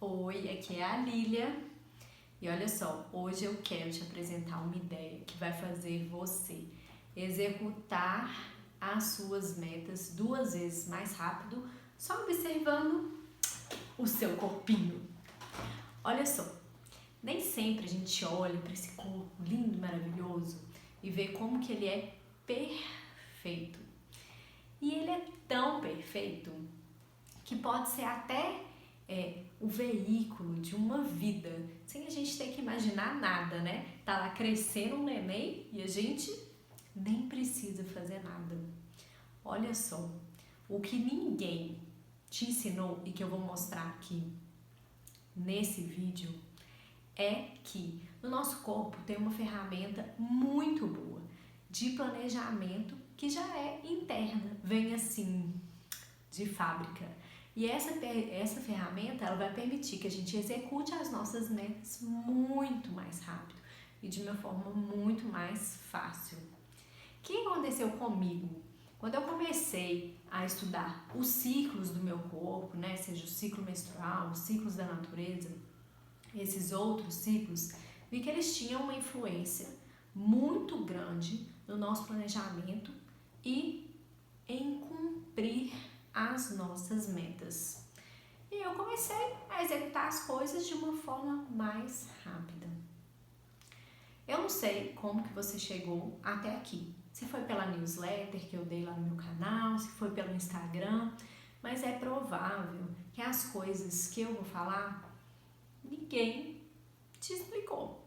Oi, aqui é a Lília e olha só, hoje eu quero te apresentar uma ideia que vai fazer você executar as suas metas 2 vezes mais rápido, só observando o seu corpinho. Olha só, nem sempre a gente olha para esse corpo lindo e maravilhoso e vê como que ele é perfeito. E ele é tão perfeito que pode ser até o veículo de uma vida, sem a gente ter que imaginar nada, né? Tá lá crescendo um neném e a gente nem precisa fazer nada. Olha só, o que ninguém te ensinou e que eu vou mostrar aqui nesse vídeo é que no nosso corpo tem uma ferramenta muito boa de planejamento que já é interna, vem assim de fábrica. E essa ferramenta ela vai permitir que a gente execute as nossas metas muito mais rápido e de uma forma muito mais fácil. O que aconteceu comigo? Quando eu comecei a estudar os ciclos do meu corpo, né, seja o ciclo menstrual, os ciclos da natureza, esses outros ciclos, vi que eles tinham uma influência muito grande no nosso planejamento e em cumprir as nossas metas. E eu comecei a executar as coisas de uma forma mais rápida. Eu não sei como que você chegou até aqui. Se foi pela newsletter que eu dei lá no meu canal, se foi pelo Instagram, mas é provável que as coisas que eu vou falar, ninguém te explicou.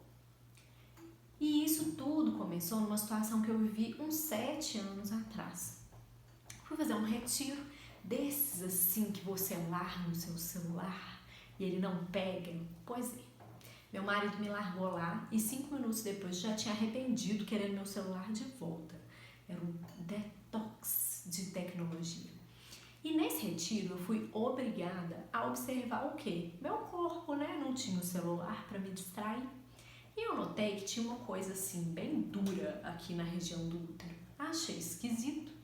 E isso tudo começou numa situação que eu vivi uns 7 anos atrás. Fui fazer um retiro desses assim que você larga no seu celular e ele não pega. Pois é, meu marido me largou lá e 5 minutos depois já tinha arrependido querendo meu celular de volta. Era um detox de tecnologia. E nesse retiro eu fui obrigada a observar o quê? Meu corpo, né? Não tinha o celular para me distrair. E eu notei que tinha uma coisa assim bem dura aqui na região do útero. Achei esquisito.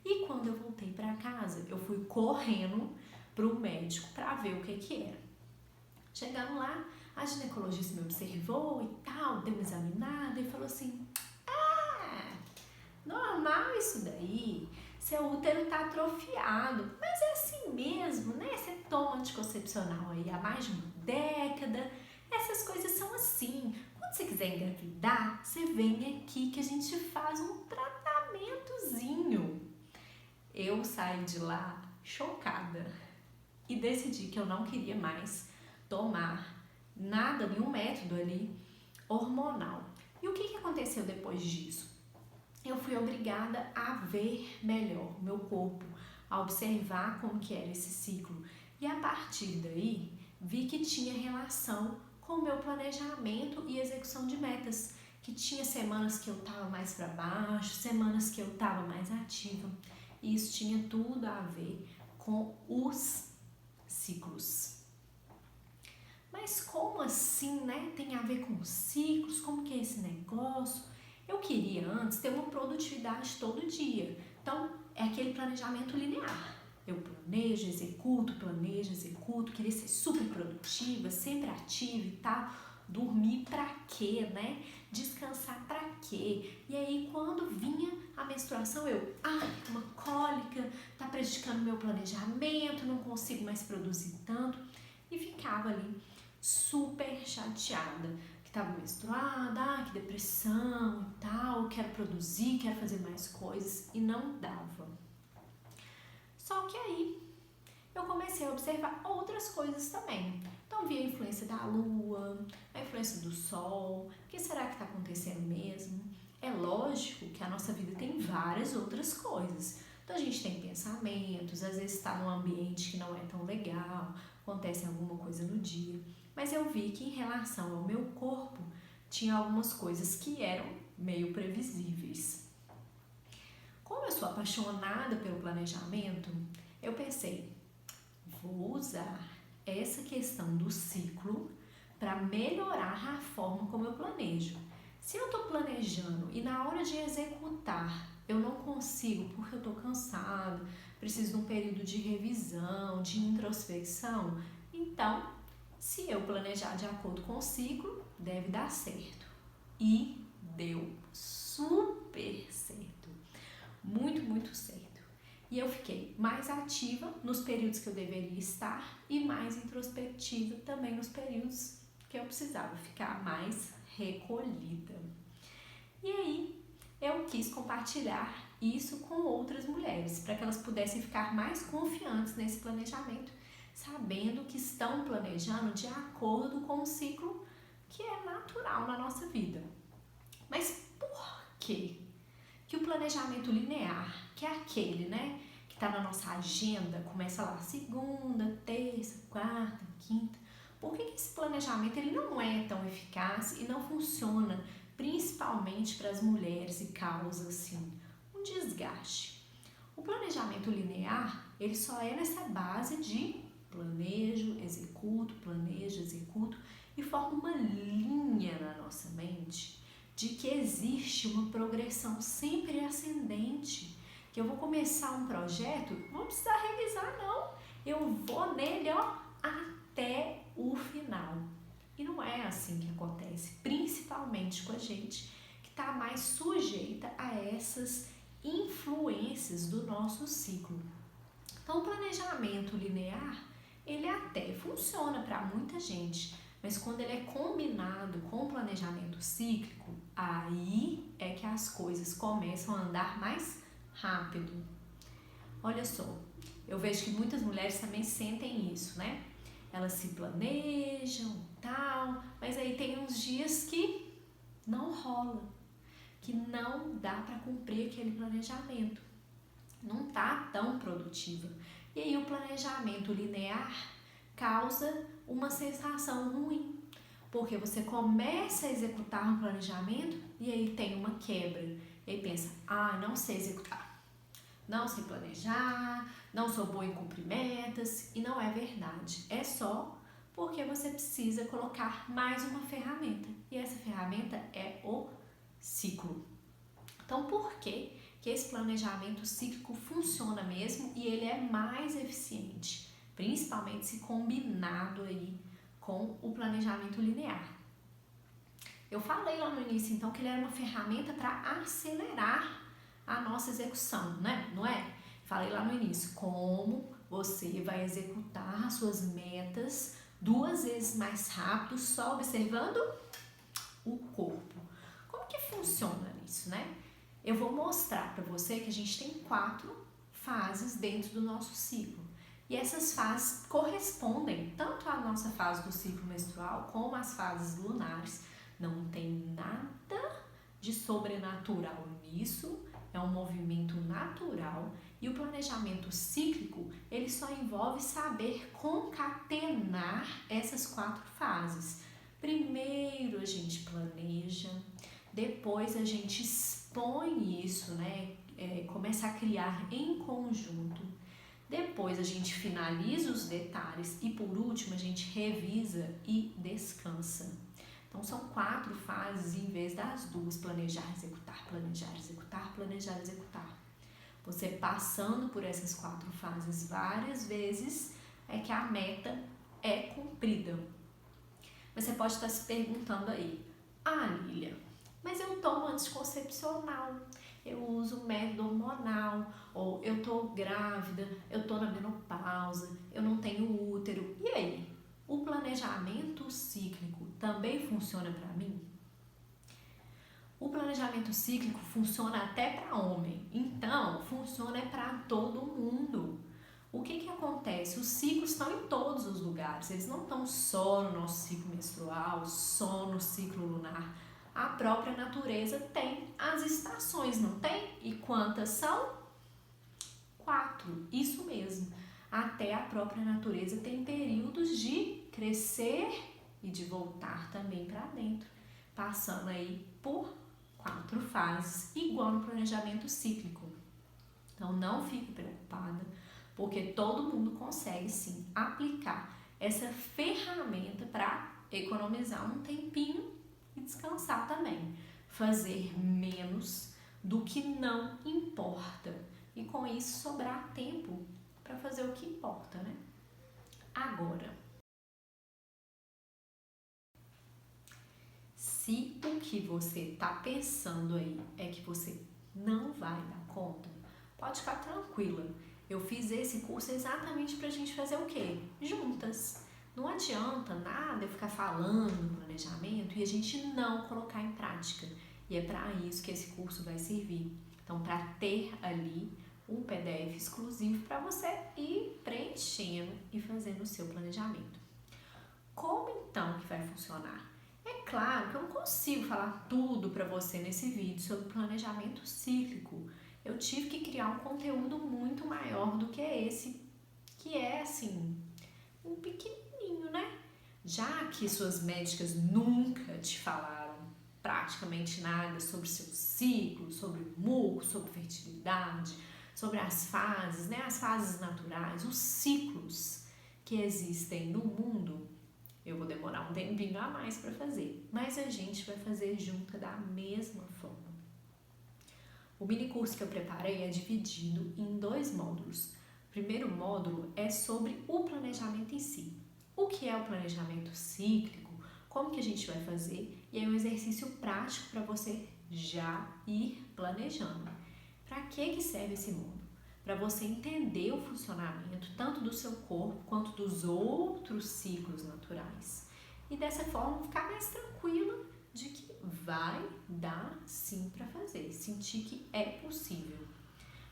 E quando eu voltei para casa, eu fui correndo pro médico para ver o que era. Chegando lá, a ginecologista me observou e tal, deu uma examinada e falou assim: normal isso daí, seu útero tá atrofiado, mas é assim mesmo, né? Você toma anticoncepcional aí há mais de uma década, essas coisas são assim. Quando você quiser engravidar, você vem aqui que a gente faz um tratamentozinho. Eu saí de lá chocada e decidi que eu não queria mais tomar nada, nenhum método ali hormonal. E o que aconteceu depois disso? Eu fui obrigada a ver melhor o meu corpo, a observar como que era esse ciclo. E a partir daí, vi que tinha relação com o meu planejamento e execução de metas. Que tinha semanas que eu estava mais para baixo, semanas que eu estava mais ativa. E isso tinha tudo a ver com os ciclos. Mas como assim, né? Tem a ver com os ciclos? Como que é esse negócio? Eu queria antes ter uma produtividade todo dia. Então, é aquele planejamento linear. Eu planejo, executo, queria ser super produtiva, sempre ativa e tal. Dormir pra quê, né? Descansar pra quê? E aí, quando vinha a menstruação, uma cólica, tá prejudicando meu planejamento, não consigo mais produzir tanto. E ficava ali super chateada, que estava menstruada, que depressão e tal, quero produzir, quero fazer mais coisas e não dava. Só que aí eu comecei a observar outras coisas também. Então vi a influência da lua, a influência do sol, o que será que está acontecendo mesmo? É lógico que a nossa vida tem várias outras coisas. Então a gente tem pensamentos, às vezes está num ambiente que não é tão legal, acontece alguma coisa no dia. Mas eu vi que em relação ao meu corpo, tinha algumas coisas que eram meio previsíveis. Como eu sou apaixonada pelo planejamento, eu pensei, vou usar essa questão do ciclo para melhorar a forma como eu planejo. Se eu estou planejando e na hora de executar eu não consigo porque eu estou cansada, preciso de um período de revisão, de introspecção, então Se eu planejar de acordo com o ciclo, deve dar certo. E deu super certo. Muito, muito certo. E eu fiquei mais ativa nos períodos que eu deveria estar e mais introspectiva também nos períodos que eu precisava ficar mais recolhida. E aí eu quis compartilhar isso com outras mulheres, para que elas pudessem ficar mais confiantes nesse planejamento, sabendo que estão planejando de acordo com o ciclo que é natural na nossa vida. Mas por quê? Que o planejamento linear, que é aquele, né, que está na nossa agenda, começa lá segunda, terça, quarta, quinta. Por que esse planejamento ele não é tão eficaz e não funciona, principalmente para as mulheres, e causa assim um desgaste? O planejamento linear ele só é nessa base de planejo, executo e forma uma linha na nossa mente de que existe uma progressão sempre ascendente, que eu vou começar um projeto, não precisa revisar não, eu vou nele até o final. E não é assim que acontece, principalmente com a gente que está mais sujeita a essas influências do nosso ciclo. Então o planejamento linear, ele até funciona para muita gente, mas quando ele é combinado com o planejamento cíclico, aí é que as coisas começam a andar mais rápido. Olha só, eu vejo que muitas mulheres também sentem isso, né? Elas se planejam, tal, mas aí tem uns dias que não rola, que não dá para cumprir aquele planejamento, não tá tão produtiva. E aí o planejamento linear causa uma sensação ruim, porque você começa a executar um planejamento e aí tem uma quebra. E aí pensa, não sei executar, não sei planejar, não sou boa em cumprir metas, e não é verdade. É só porque você precisa colocar mais uma ferramenta, e essa ferramenta é o ciclo. Então, por que esse planejamento cíclico funciona mesmo e ele é mais eficiente, principalmente se combinado aí com o planejamento linear? Eu falei lá no início, então, que ele era uma ferramenta para acelerar a nossa execução, né? Não é? Falei lá no início como você vai executar suas metas 2 vezes mais rápido só observando o corpo. Como que funciona isso, né? Eu vou mostrar para você que a gente tem 4 fases dentro do nosso ciclo. E essas fases correspondem tanto à nossa fase do ciclo menstrual como às fases lunares. Não tem nada de sobrenatural nisso, é um movimento natural. E o planejamento cíclico, ele só envolve saber concatenar essas 4 fases. Primeiro a gente planeja, depois a gente expõe isso, né? Começa a criar em conjunto. Depois a gente finaliza os detalhes e por último a gente revisa e descansa. Então são 4 fases em vez das 2, planejar, executar, planejar, executar, planejar, executar. Você passando por essas 4 fases várias vezes é que a meta é cumprida. Mas você pode estar se perguntando aí, Lília, mas eu tomo anticoncepcional, eu uso método hormonal, ou eu tô grávida, eu tô na menopausa, eu não tenho útero. E aí? O planejamento cíclico também funciona para mim? O planejamento cíclico funciona até para homem, então funciona para todo mundo. O que acontece? Os ciclos estão em todos os lugares, eles não estão só no nosso ciclo menstrual, só no ciclo lunar. A própria natureza tem as estações, não tem? E quantas são? 4, isso mesmo. Até a própria natureza tem períodos de crescer e de voltar também para dentro, passando aí por 4 fases, igual no planejamento cíclico. Então não fique preocupada, porque todo mundo consegue sim aplicar essa ferramenta para economizar um tempinho e descansar também. Fazer menos do que não importa. E com isso sobrar tempo para fazer o que importa, né? Agora, Se o que você está pensando aí é que você não vai dar conta, pode ficar tranquila. Eu fiz esse curso exatamente para a gente fazer o quê? Juntas. Não adianta nada eu ficar falando no planejamento e a gente não colocar em prática. E é para isso que esse curso vai servir. Então, para ter ali um PDF exclusivo para você ir preenchendo e fazendo o seu planejamento. Como então que vai funcionar? É claro que eu não consigo falar tudo para você nesse vídeo sobre planejamento cíclico. Eu tive que criar um conteúdo muito maior do que esse, que é assim, um pequenininho, né? Já que suas médicas nunca te falaram praticamente nada sobre seu ciclo, sobre o muco, sobre fertilidade, sobre as fases, né? As fases naturais, os ciclos que existem no mundo, eu vou demorar um tempinho a mais para fazer, mas a gente vai fazer junto da mesma forma. O mini curso que eu preparei é dividido em 2 módulos. O primeiro módulo é sobre o planejamento em si. O que é o planejamento cíclico, como que a gente vai fazer, e aí um exercício prático para você já ir planejando. Para que serve esse módulo? Para você entender o funcionamento tanto do seu corpo quanto dos outros ciclos naturais. E dessa forma ficar mais tranquila de que vai dar sim para fazer, sentir que é possível.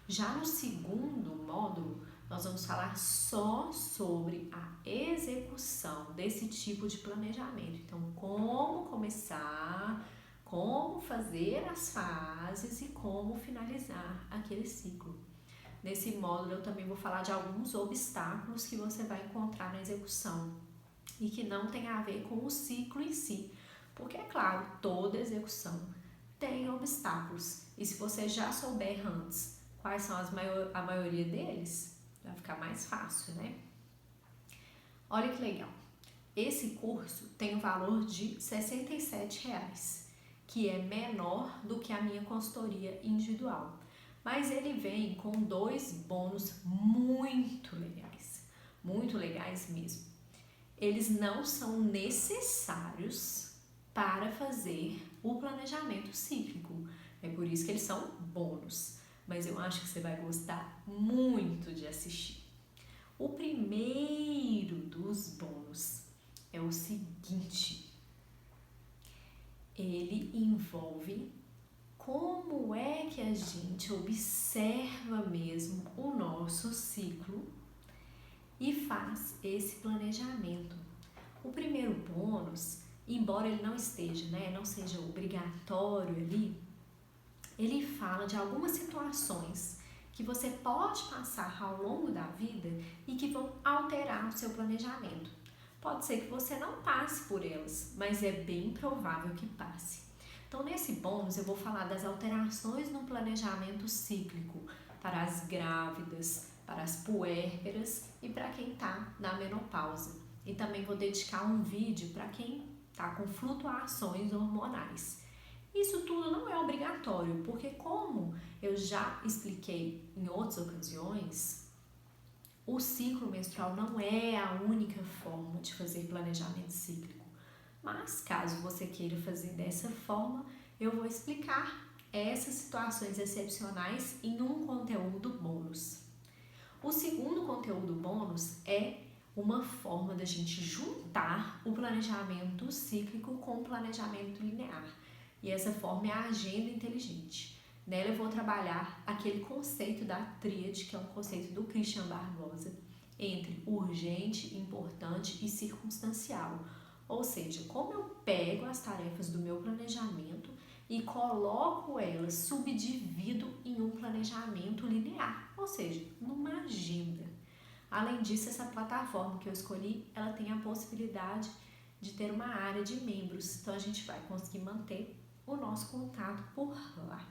Já no segundo módulo, nós vamos falar só sobre a execução desse tipo de planejamento. Então, como começar, como fazer as fases e como finalizar aquele ciclo. Nesse módulo, eu também vou falar de alguns obstáculos que você vai encontrar na execução e que não tem a ver com o ciclo em si. Porque, é claro, toda execução tem obstáculos. E se você já souber antes quais são a maioria deles, vai ficar mais fácil, né? Olha que legal. Esse curso tem um valor de R$ 67,00, que é menor do que a minha consultoria individual. Mas ele vem com 2 bônus muito legais mesmo. Eles não são necessários para fazer o planejamento cíclico. É por isso que eles são bônus. Mas eu acho que você vai gostar muito de assistir. O primeiro dos bônus é o seguinte. Ele envolve como é que a gente observa mesmo o nosso ciclo e faz esse planejamento. O primeiro bônus, embora ele não esteja, não seja obrigatório ali, ele fala de algumas situações que você pode passar ao longo da vida e que vão alterar o seu planejamento. Pode ser que você não passe por elas, mas é bem provável que passe. Então, nesse bônus, eu vou falar das alterações no planejamento cíclico para as grávidas, para as puérperas e para quem está na menopausa. E também vou dedicar um vídeo para quem está com flutuações hormonais. Isso tudo não é obrigatório, porque como eu já expliquei em outras ocasiões, o ciclo menstrual não é a única forma de fazer planejamento cíclico. Mas caso você queira fazer dessa forma, eu vou explicar essas situações excepcionais em um conteúdo bônus. O segundo conteúdo bônus é uma forma da gente juntar o planejamento cíclico com o planejamento linear. E essa forma é a agenda inteligente. Nela eu vou trabalhar aquele conceito da tríade, que é um conceito do Christian Barbosa, entre urgente, importante e circunstancial. Ou seja, como eu pego as tarefas do meu planejamento e coloco elas, subdivido em um planejamento linear, ou seja, numa agenda. Além disso, essa plataforma que eu escolhi, ela tem a possibilidade de ter uma área de membros, então a gente vai conseguir manter o nosso contato por lá.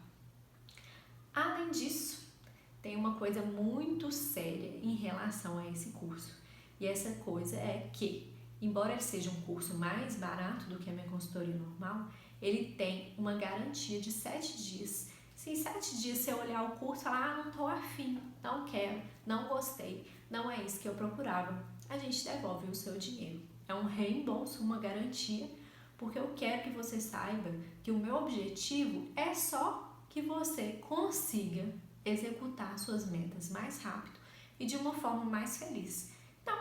Além disso, tem uma coisa muito séria em relação a esse curso, e essa coisa é que, embora ele seja um curso mais barato do que a minha consultoria normal, ele tem uma garantia de 7 dias. Se em 7 dias você olhar o curso e falar, não estou afim, não quero, não gostei, não é isso que eu procurava, a gente devolve o seu dinheiro. É um reembolso, uma garantia, porque eu quero que você saiba que o meu objetivo é só que você consiga executar suas metas mais rápido e de uma forma mais feliz. Então,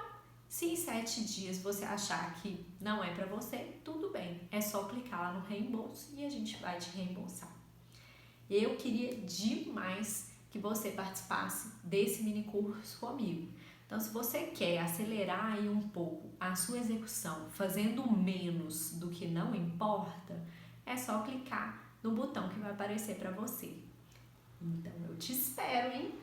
se em 7 dias você achar que não é para você, tudo bem, é só clicar lá no reembolso e a gente vai te reembolsar. Eu queria demais que você participasse desse mini curso comigo. Então, se você quer acelerar aí um pouco a sua execução, fazendo menos do que não importa, é só clicar no botão que vai aparecer para você. Então, eu te espero, hein?